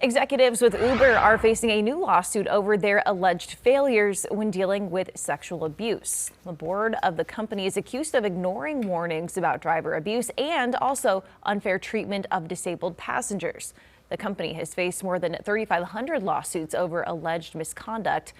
Executives with Uber are facing a new lawsuit over their alleged failures when dealing with sexual abuse. The board of the company is accused of ignoring warnings about driver abuse and also unfair treatment of disabled passengers. The company has faced more than 3,500 lawsuits over alleged misconduct.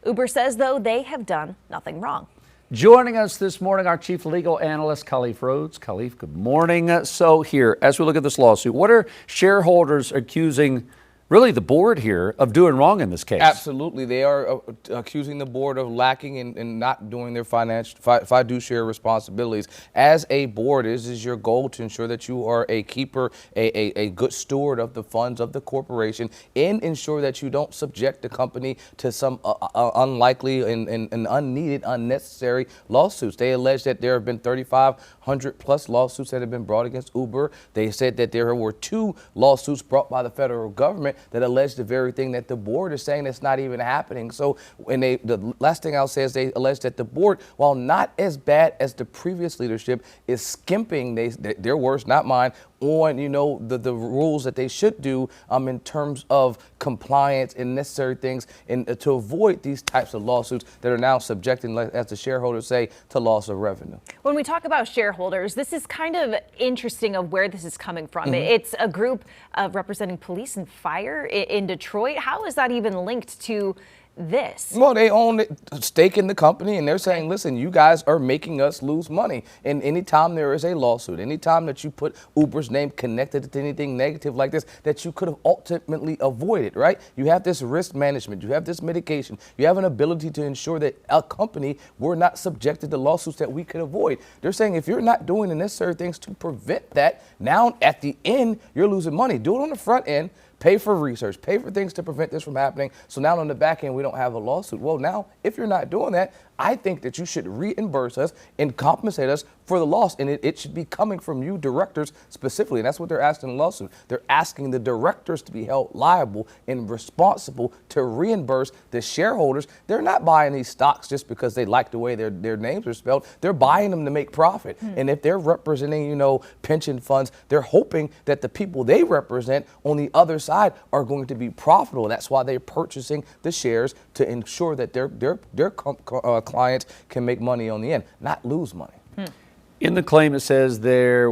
Uber says, though, they have done nothing wrong. Joining us this morning, our chief legal analyst, Khalif Rhodes. Khalif, good morning. So here, as we look at this lawsuit, what are shareholders accusing really the board here of doing wrong in this case? Absolutely. They are accusing the board of lacking in not doing their fiduciary responsibilities. As a board, it is your goal to ensure that you are a keeper, a good steward of the funds of the corporation, and ensure that you don't subject the company to some unlikely and unneeded, unnecessary lawsuits. They allege that there have been 3,500 plus lawsuits that have been brought against Uber. They said that there were 2 lawsuits brought by the federal government that allege the very thing that the board is saying that's not even happening. So when the last thing I'll say is they allege that the board, while not as bad as the previous leadership, is skimping, their words, not mine, on the rules that they should do in terms of compliance and necessary things, and to avoid these types of lawsuits that are now subjecting, as the shareholders say, to loss of revenue. When we talk about shareholders, this is kind of interesting of where this is coming from. It's a group representing police and fire in Detroit. How is that even linked to this? Well, they own a stake in the company, and they're saying, listen, you guys are making us lose money. And anytime there is a lawsuit, anytime that you put Uber's name connected to anything negative like this, that you could have ultimately avoided, right? You have this risk management, you have this mitigation, you have an ability to ensure that a company were not subjected to lawsuits that we could avoid. They're saying if you're not doing the necessary things to prevent that, now at the end, you're losing money. Do it on the front end. Pay for research, pay for things to prevent this from happening. So now on the back end, we don't have a lawsuit. Well, now, if you're not doing that, I think that you should reimburse us and compensate us for the loss. And it should be coming from you directors specifically. And that's what they're asking in the lawsuit. They're asking the directors to be held liable and responsible to reimburse the shareholders. They're not buying these stocks just because they like the way their names are spelled. They're buying them to make profit. And if they're representing, pension funds, they're hoping that the people they represent on the other side are going to be profitable. That's why they're purchasing the shares, to ensure that their clients can make money on the end, not lose money. In the claim, it says they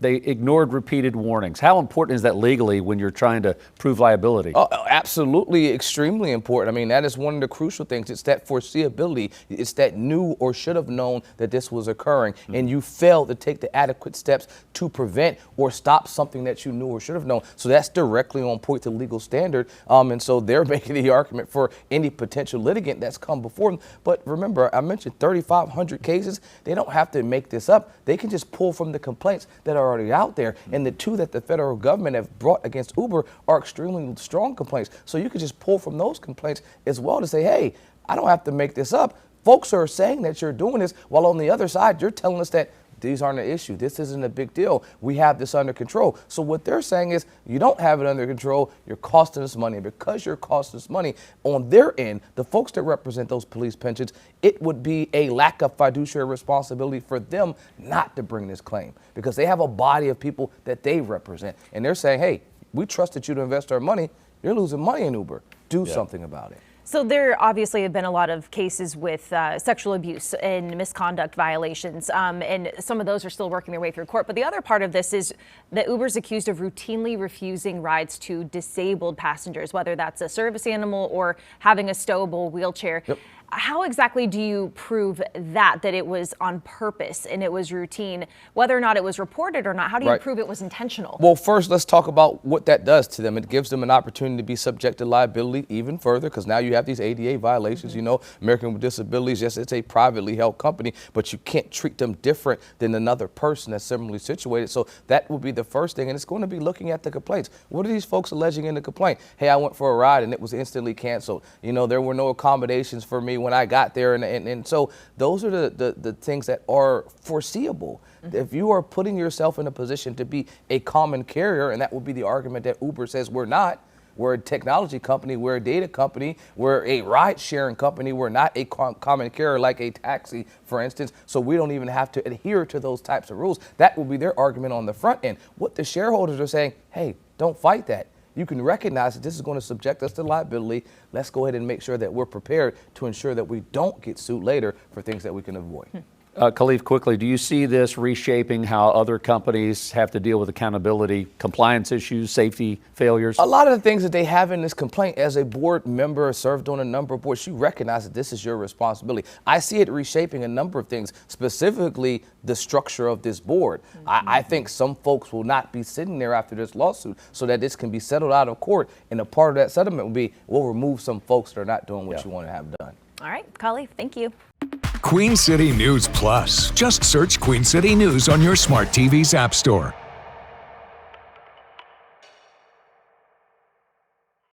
ignored repeated warnings. How important is that legally when you're trying to prove liability? Oh, absolutely, extremely important. I mean, that is one of the crucial things. It's that foreseeability. It's that knew or should have known that this was occurring, and you failed to take the adequate steps to prevent or stop something that you knew or should have known. So that's directly on point to legal standard. And so they're making the argument for any potential litigant that's come before them. But remember, I mentioned 3,500 cases. They don't have to make this up. They can just pull from the complaints that are already out there. And the 2 that the federal government have brought against Uber are extremely strong complaints. So you can just pull from those complaints as well to say, hey, I don't have to make this up. Folks are saying that you're doing this, while on the other side, you're telling us that these aren't an issue. This isn't a big deal. We have this under control. So what they're saying is, you don't have it under control. You're costing us money. And because you're costing us money, on their end, the folks that represent those police pensions, it would be a lack of fiduciary responsibility for them not to bring this claim, because they have a body of people that they represent. And they're saying, hey, we trusted you to invest our money. You're losing money in Uber. Do something about it. So there obviously have been a lot of cases with sexual abuse and misconduct violations, and some of those are still working their way through court. But the other part of this is that Uber's accused of routinely refusing rides to disabled passengers, whether that's a service animal or having a stowable wheelchair. Yep. How exactly do you prove that it was on purpose and it was routine, whether or not it was reported or not? How do you prove it was intentional? Well, first, let's talk about what that does to them. It gives them an opportunity to be subject to liability even further, because now you have these ADA violations. American with Disabilities, yes, it's a privately held company, but you can't treat them different than another person that's similarly situated. So that will be the first thing. And it's going to be looking at the complaints. What are these folks alleging in the complaint? Hey, I went for a ride and it was instantly canceled. There were no accommodations for me when I got there. And so those are the things that are foreseeable. If you are putting yourself in a position to be a common carrier, and that would be the argument that Uber says we're not. We're a technology company, we're a data company, we're a ride-sharing company, we're not a common carrier like a taxi, for instance, so we don't even have to adhere to those types of rules. That will be their argument on the front end. What the shareholders are saying, hey, don't fight that. you can recognize that this is going to subject us to liability. Let's go ahead and make sure that we're prepared to ensure that we don't get sued later for things that we can avoid. Khalif, quickly, do you see this reshaping how other companies have to deal with accountability, compliance issues, safety failures? A lot of the things that they have in this complaint, as a board member, served on a number of boards, you recognize that this is your responsibility. I see it reshaping a number of things, specifically the structure of this board. I think some folks will not be sitting there after this lawsuit so that this can be settled out of court. And a part of that settlement will be, we'll remove some folks that are not doing what you want to have done. All right, Khalif, thank you. Queen City News Plus. Just search Queen City News on your smart TV's app store.